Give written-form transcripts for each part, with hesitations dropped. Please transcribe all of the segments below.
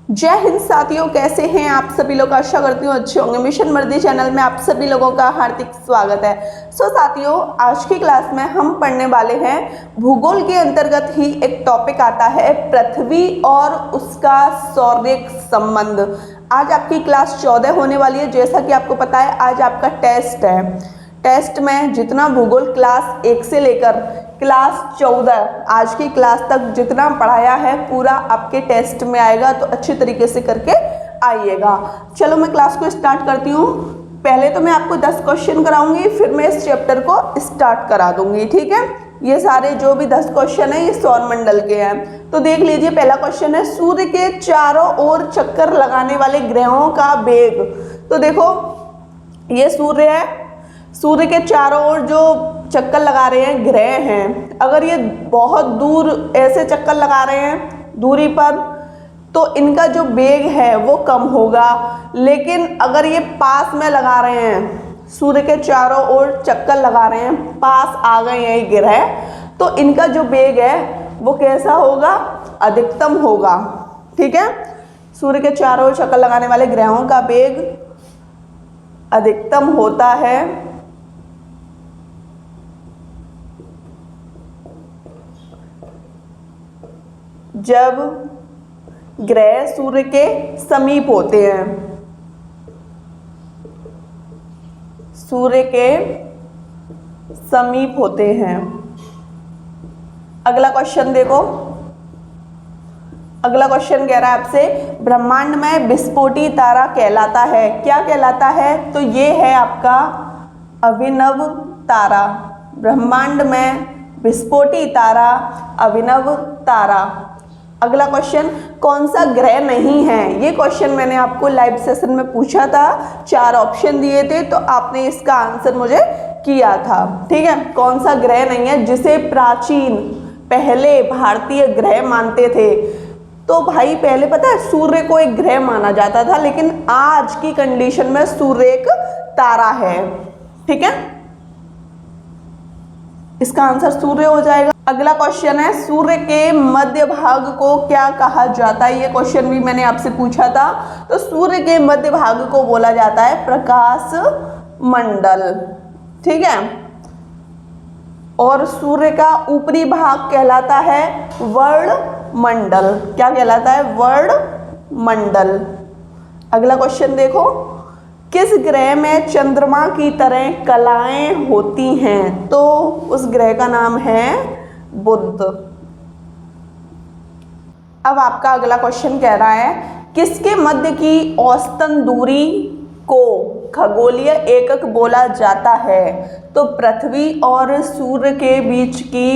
जय हिंद साथियों, कैसे हैं आप सभी लोग। आशा करती हूँ अच्छे होंगे। मिशन मर्दी चैनल में आप सभी लोगों का हार्दिक स्वागत है। साथियों, आज की क्लास में हम पढ़ने वाले हैं भूगोल के अंतर्गत ही एक टॉपिक आता है पृथ्वी और उसका सौरिक संबंध। आज आपकी क्लास 14 होने वाली है। जैसा कि आपको पता है आज आपका टेस्ट है। टेस्ट में जितना भूगोल क्लास 1 से लेकर क्लास 14 आज की क्लास तक जितना पढ़ाया है पूरा आपके टेस्ट में आएगा, तो अच्छी तरीके से करके आइएगा। चलो मैं क्लास को स्टार्ट करती हूँ। पहले तो मैं आपको 10 क्वेश्चन कराऊंगी, फिर मैं इस चैप्टर को स्टार्ट करा दूंगी। ठीक है, ये सारे जो भी 10 क्वेश्चन है ये सौरमंडल के हैं। तो देख लीजिए, पहला क्वेश्चन है सूर्य के चारों ओर चक्कर लगाने वाले ग्रहों का वेग। तो देखो ये सूर्य है, सूर्य के चारों ओर जो चक्कर लगा रहे हैं ग्रह हैं, अगर ये बहुत दूर ऐसे चक्कर लगा रहे हैं दूरी पर तो इनका जो वेग है वो कम होगा। लेकिन अगर ये पास में लगा रहे हैं, सूर्य के चारों ओर चक्कर लगा रहे हैं, पास आ गए हैं ये ग्रह, तो इनका जो वेग है वो कैसा होगा, अधिकतम होगा। ठीक है, सूर्य के चारों ओर चक्कर लगाने वाले ग्रहों का वेग अधिकतम होता है जब ग्रह सूर्य के समीप होते हैं। सूर्य के समीप होते हैं। अगला क्वेश्चन देखो, अगला क्वेश्चन कह रहा है आपसे ब्रह्मांड में विस्फोटी तारा कहलाता है। क्या कहलाता है? तो ये है आपका अभिनव तारा। ब्रह्मांड में विस्फोटी तारा अभिनव तारा। अगला क्वेश्चन, कौन सा ग्रह नहीं है? ये क्वेश्चन मैंने आपको लाइव सेशन में पूछा था, 4 ऑप्शन दिए थे, तो आपने इसका आंसर मुझे किया था। ठीक है, कौन सा ग्रह नहीं है जिसे प्राचीन पहले भारतीय ग्रह मानते थे? तो भाई पहले पता है सूर्य को एक ग्रह माना जाता था, लेकिन आज की कंडीशन में सूर्य एक तारा है। ठीक है, इसका आंसर सूर्य हो जाएगा। अगला क्वेश्चन है सूर्य के मध्य भाग को क्या कहा जाता है? ये क्वेश्चन भी मैंने आपसे पूछा था। तो सूर्य के मध्य भाग को बोला जाता है प्रकाश मंडल। ठीक है, और सूर्य का ऊपरी भाग कहलाता है वर्णमंडल। क्या कहलाता है? वर्णमंडल। अगला क्वेश्चन देखो, किस ग्रह में चंद्रमा की तरह कलाएं होती हैं? तो उस ग्रह का नाम है बुध। अब आपका अगला क्वेश्चन कह रहा है किसके मध्य की औसतन दूरी को खगोलीय एकक बोला जाता है? तो पृथ्वी और सूर्य के बीच की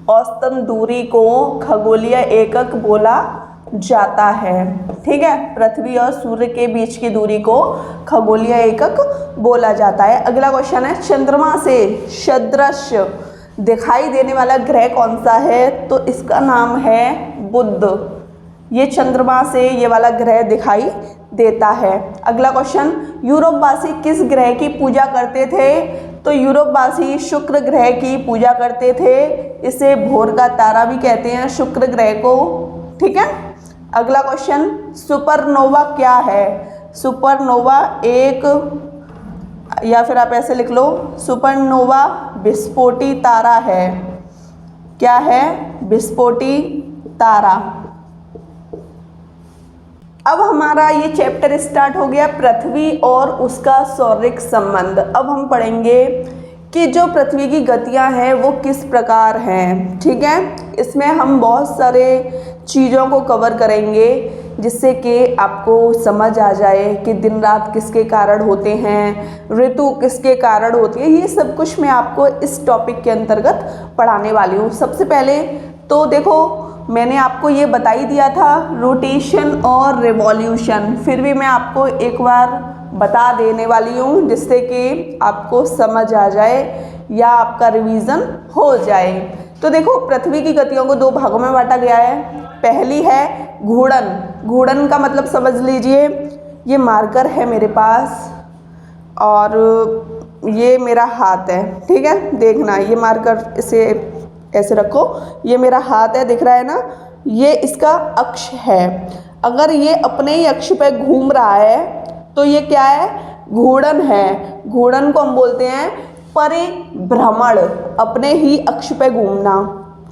औसतन दूरी को खगोलीय एकक बोला जाता है। ठीक है, पृथ्वी और सूर्य के बीच की दूरी को खगोलीय एकक बोला जाता है। अगला क्वेश्चन है चंद्रमा से सदृश दिखाई देने वाला ग्रह कौन सा है? तो इसका नाम है बुध। ये चंद्रमा से ये वाला ग्रह दिखाई देता है। अगला क्वेश्चन, यूरोपवासी किस ग्रह की पूजा करते थे? तो यूरोपवासी शुक्र ग्रह की पूजा करते थे। इसे भोर का तारा भी कहते हैं, शुक्र ग्रह को। ठीक है, अगला क्वेश्चन, सुपरनोवा क्या है? सुपरनोवा एक, या फिर आप ऐसे लिख लो, सुपरनोवा विस्फोटी तारा है। क्या है? विस्फोटी तारा। अब हमारा ये चैप्टर स्टार्ट हो गया पृथ्वी और उसका सौरिक संबंध। अब हम पढ़ेंगे कि जो पृथ्वी की गतियां हैं वो किस प्रकार हैं। ठीक है, इसमें हम बहुत सारे चीज़ों को कवर करेंगे जिससे कि आपको समझ आ जाए कि दिन रात किसके कारण होते हैं, ऋतु किसके कारण होती है। ये सब कुछ मैं आपको इस टॉपिक के अंतर्गत पढ़ाने वाली हूँ। सबसे पहले तो देखो, मैंने आपको ये बता ही दिया था रोटेशन और रिवॉल्यूशन, फिर भी मैं आपको एक बार बता देने वाली हूँ जिससे कि आपको समझ आ जाए या आपका रिवीजन हो जाए। तो देखो, पृथ्वी की गतियों को 2 भागों में बांटा गया है। पहली है घूर्णन। घूर्णन का मतलब समझ लीजिए, ये मार्कर है मेरे पास और ये मेरा हाथ है। ठीक है, देखना, ये मार्कर इसे ऐसे रखो, ये मेरा हाथ है, दिख रहा है ना, ये इसका अक्ष है। अगर ये अपने ही अक्ष पे घूम रहा है तो ये क्या है, घूर्णन है। घूर्णन को हम बोलते हैं परिभ्रमण, अपने ही अक्ष पे घूमना।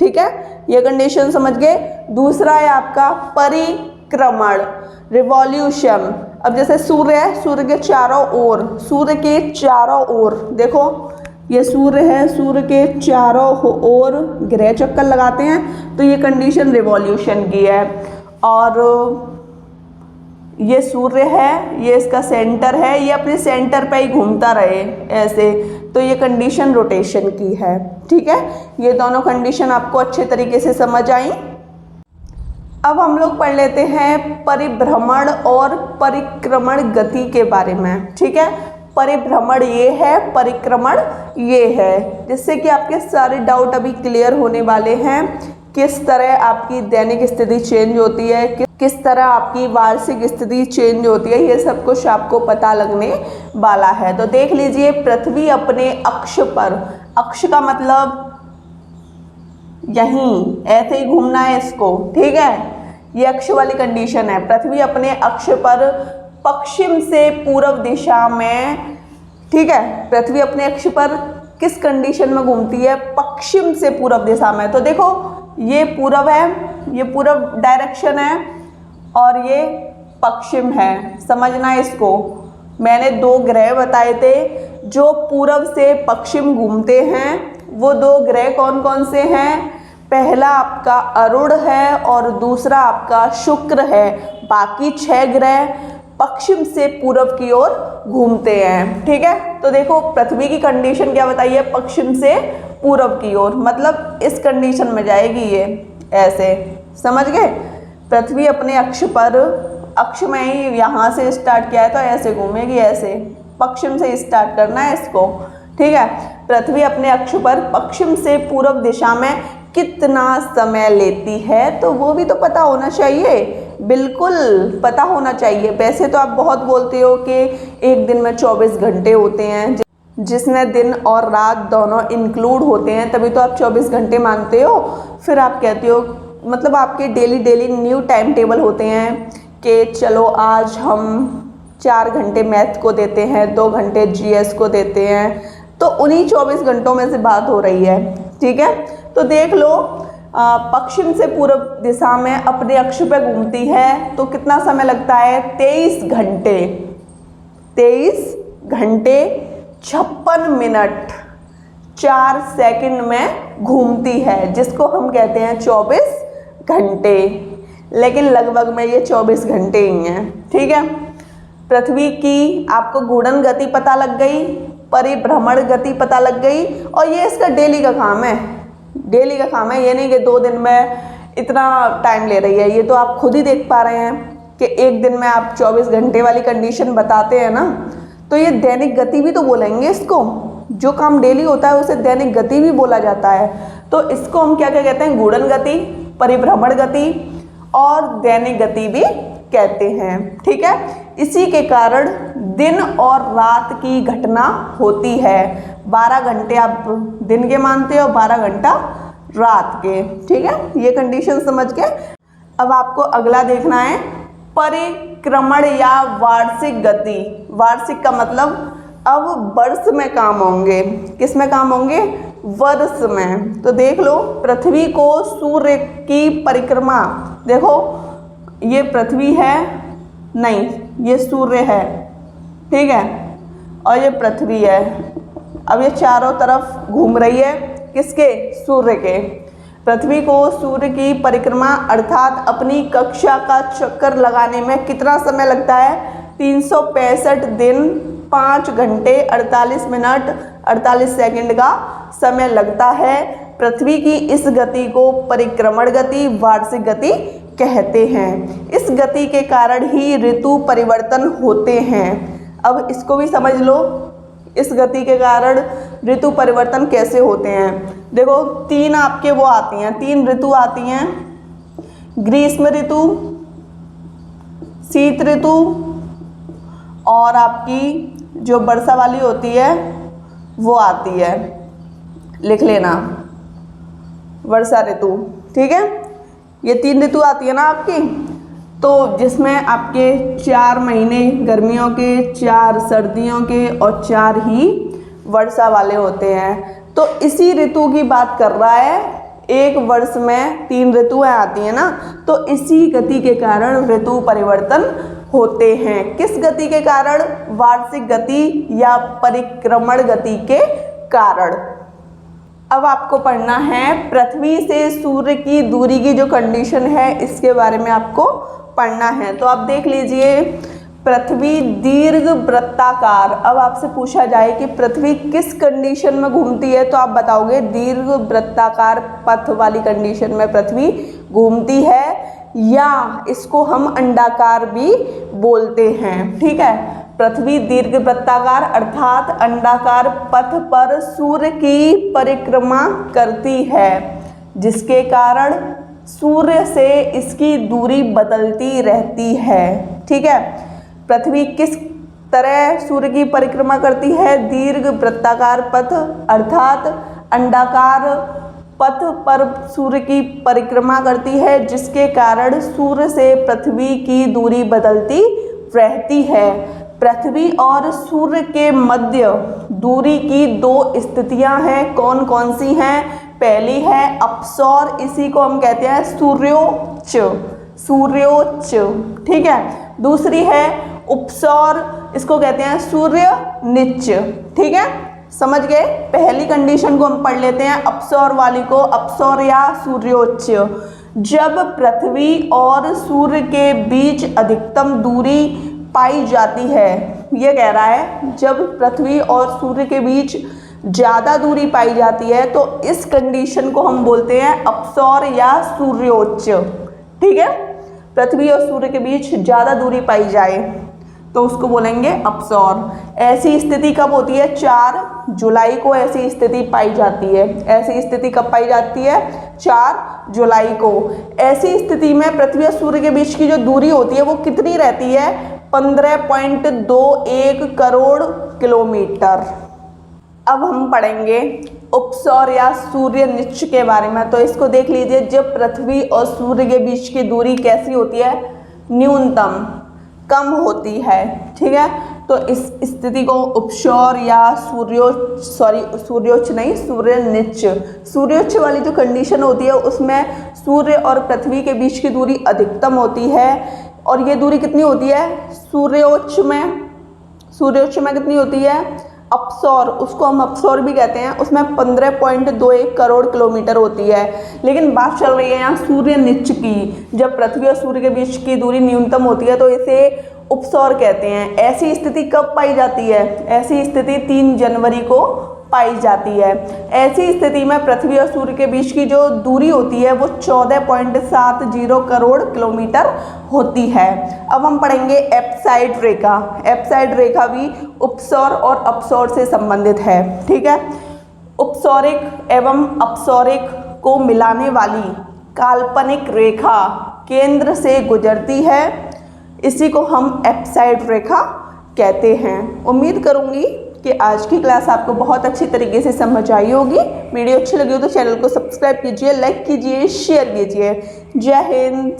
ठीक है, ये कंडीशन समझ गए। दूसरा है आपका परिक्रमण, रिवॉल्यूशन। अब जैसे सूर्य है, सूर्य के चारों ओर, सूर्य के चारों ओर देखो ये सूर्य है, सूर्य के चारों ओर ग्रह चक्कर लगाते हैं, तो ये कंडीशन रिवॉल्यूशन की है। और ये सूर्य है, ये इसका सेंटर है, ये अपने सेंटर पे ही घूमता रहे ऐसे, तो ये कंडीशन रोटेशन की है। ठीक है, ये दोनों कंडीशन आपको अच्छे तरीके से समझ आई। अब हम लोग पढ़ लेते हैं परिभ्रमण और परिक्रमण गति के बारे में। ठीक है, परिभ्रमण ये है, परिक्रमण ये है, जिससे कि आपके सारे डाउट अभी क्लियर होने वाले हैं। किस तरह आपकी दैनिक स्थिति चेंज होती है, किस तरह आपकी वार्षिक स्थिति चेंज होती है, ये सब कुछ आपको पता लगने वाला है। तो देख लीजिए, पृथ्वी अपने अक्ष पर, अक्ष का मतलब यहीं ऐसे ही घूमना है इसको। ठीक है, ये अक्ष वाली कंडीशन है। पृथ्वी अपने अक्ष पर पश्चिम से पूर्व दिशा में, ठीक है, पृथ्वी अपने अक्ष पर किस कंडीशन में घूमती है, पश्चिम से पूर्व दिशा में। तो देखो ये पूर्व है, ये पूर्व डायरेक्शन है और ये पश्चिम है, समझना इसको। मैंने 2 ग्रह बताए थे जो पूर्व से पश्चिम घूमते हैं। वो 2 ग्रह कौन कौन से हैं? पहला आपका अरुण है और दूसरा आपका शुक्र है। बाकी 6 ग्रह पश्चिम से पूर्व की ओर घूमते हैं। ठीक है, तो देखो पृथ्वी की कंडीशन क्या बताइए, पश्चिम से पूर्व की ओर, मतलब इस कंडीशन में जाएगी ये ऐसे, समझ गए। पृथ्वी अपने अक्ष पर, अक्ष में ही यहाँ से स्टार्ट किया है तो ऐसे घूमेगी, ऐसे पश्चिम से स्टार्ट करना है इसको। ठीक है, पृथ्वी अपने अक्ष पर पश्चिम से पूर्व दिशा में कितना समय लेती है, तो वो भी तो पता होना चाहिए, बिल्कुल पता होना चाहिए। वैसे तो आप बहुत बोलते हो कि एक दिन में 24 घंटे होते हैं, जिसमें दिन और रात दोनों इंक्लूड होते हैं, तभी तो आप 24 घंटे मानते हो। फिर आप कहते हो, मतलब आपके डेली न्यू टाइम टेबल होते हैं कि चलो आज हम 4 घंटे मैथ को देते हैं, 2 घंटे जीएस को देते हैं, तो उन्हीं 24 घंटों में से बात हो रही है। ठीक है, तो देख लो, पश्चिम से पूर्व दिशा में अपने अक्ष पे घूमती है तो कितना समय लगता है, 23 घंटे 56 मिनट 4 सेकंड में घूमती है, जिसको हम कहते हैं 24 घंटे। लेकिन लगभग में ये 24 घंटे ही हैं। ठीक है, पृथ्वी की आपको घूर्णन गति पता लग गई, परिभ्रमण गति पता लग गई, और ये इसका डेली का काम है, डेली का काम है। ये नहीं कि 2 दिन में इतना टाइम ले रही है, ये तो आप खुद ही देख पा रहे हैं कि एक दिन में आप 24 घंटे वाली कंडीशन बताते हैं ना, तो ये दैनिक गति भी तो बोलेंगे इसको। जो काम डेली होता है उसे दैनिक गति भी बोला जाता है। तो इसको हम क्या क्या कहते हैं, घूर्णन गति, परिभ्रमण गति और दैनिक गति भी कहते हैं। ठीक है, इसी के कारण दिन और रात की घटना होती है। 12 घंटे आप दिन के मानते हो, 12 घंटा रात के। ठीक है, ये कंडीशन समझ के अब आपको अगला देखना है परिक्रमण या वार्षिक गति। वार्षिक का मतलब अब वर्ष में काम होंगे, किस में काम होंगे, वर्ष में। तो देख लो, पृथ्वी को सूर्य की परिक्रमा, देखो ये पृथ्वी है, नहीं ये सूर्य है, ठीक है, और ये पृथ्वी है। अब ये चारों तरफ घूम रही है, किसके, सूर्य के। पृथ्वी को सूर्य की परिक्रमा अर्थात अपनी कक्षा का चक्कर लगाने में कितना समय लगता है, 365 दिन 5 घंटे 48 मिनट 48 सेकंड का समय लगता है। पृथ्वी की इस गति को परिक्रमण गति, वार्षिक गति कहते हैं। इस गति के कारण ही ऋतु परिवर्तन होते हैं। अब इसको भी समझ लो, इस गति के कारण ऋतु परिवर्तन कैसे होते हैं। देखो 3 आपके वो आती हैं, 3 ऋतु आती हैं, ग्रीष्म ऋतु, शीत ऋतु और आपकी जो वर्षा वाली होती है वो आती है, लिख लेना, वर्षा ऋतु। ठीक है, ये 3 ऋतु आती है ना आपकी। तो जिसमें आपके 4 महीने गर्मियों के, 4 सर्दियों के और 4 ही वर्षा वाले होते हैं। तो इसी ऋतु की बात कर रहा है। एक वर्ष में 3 ऋतुएं आती हैं ना, तो इसी गति के कारण ऋतु परिवर्तन होते हैं। किस गति के कारण? वार्षिक गति या परिक्रमण गति के कारण। अब आपको पढ़ना है पृथ्वी से सूर्य की दूरी की जो कंडीशन है इसके बारे में आपको पढ़ना है। तो आप देख लीजिए, पृथ्वी दीर्घ वृत्ताकार। अब आपसे पूछा जाए कि पृथ्वी किस कंडीशन में घूमती है, तो आप बताओगे दीर्घ वृत्ताकार पथ वाली कंडीशन में पृथ्वी घूमती है, या इसको हम अंडाकार भी बोलते हैं। ठीक है, पृथ्वी दीर्घ वृत्ताकार अर्थात अंडाकार पथ पर सूर्य की परिक्रमा करती है, जिसके कारण सूर्य से इसकी दूरी बदलती रहती है। ठीक है, पृथ्वी किस तरह सूर्य की परिक्रमा करती है? दीर्घ वृत्ताकार पथ अर्थात अंडाकार पथ पर सूर्य की परिक्रमा करती है, जिसके कारण सूर्य से पृथ्वी की दूरी बदलती रहती है। पृथ्वी और सूर्य के मध्य दूरी की 2 स्थितियां हैं। कौन कौन सी हैं? पहली है अपसौर, इसी को हम कहते हैं सूर्योच्च, सूर्योच्च। ठीक है, दूसरी है उपसौर, इसको कहते हैं सूर्य निच। ठीक है, समझ गए? पहली कंडीशन को हम पढ़ लेते हैं, अपसौर वाली को, अपसौर या सूर्योच्च। जब पृथ्वी और सूर्य के बीच अधिकतम दूरी पाई जाती है, ये कह रहा है जब पृथ्वी और सूर्य के बीच ज़्यादा दूरी पाई जाती है तो इस कंडीशन को हम बोलते हैं अपसौर या सूर्योच्च। ठीक है, पृथ्वी और सूर्य के बीच ज़्यादा दूरी पाई जाए तो उसको बोलेंगे अपसौर। ऐसी स्थिति कब होती है? 4 जुलाई को ऐसी स्थिति पाई जाती है। ऐसी स्थिति कब पाई जाती है? 4 जुलाई को। ऐसी स्थिति में पृथ्वी और सूर्य के बीच की जो दूरी होती है वो कितनी रहती है? 15.21 करोड़ किलोमीटर। अब हम पढ़ेंगे उपसौर या सूर्य निच के बारे में। तो इसको देख लीजिए, जब पृथ्वी और सूर्य के बीच की दूरी कैसी होती है? न्यूनतम, कम होती है। ठीक है, तो इस स्थिति को उपसौर या सूर्योच्च नहीं, सूर्य निच। सूर्योच्च वाली जो कंडीशन होती है उसमें सूर्य और पृथ्वी के बीच की दूरी अधिकतम होती है, और ये दूरी कितनी होती है? सूर्योच्च में कितनी होती है? अपसौर, उसको हम अपसौर भी कहते हैं, उसमें 15.21 करोड़ किलोमीटर होती है। लेकिन बात चल रही है यहाँ सूर्य निच की। जब पृथ्वी और सूर्य के बीच की दूरी न्यूनतम होती है तो इसे उपसौर कहते हैं। ऐसी स्थिति कब पाई जाती है? ऐसी स्थिति 3 जनवरी को पाई जाती है। ऐसी स्थिति में पृथ्वी और सूर्य के बीच की जो दूरी होती है वो 14.70 करोड़ किलोमीटर होती है। अब हम पढ़ेंगे एप्साइड रेखा। एप्साइड रेखा भी उपसौर और अपसौर से संबंधित है। ठीक है, उपसौरिक एवं अपसौरिक को मिलाने वाली काल्पनिक रेखा केंद्र से गुजरती है, इसी को हम एप्साइड रेखा कहते हैं। उम्मीद करूंगी कि आज की क्लास आपको बहुत अच्छी तरीके से समझ आई होगी। वीडियो अच्छी लगी हो तो चैनल को सब्सक्राइब कीजिए, लाइक कीजिए, शेयर कीजिए। जय हिंद।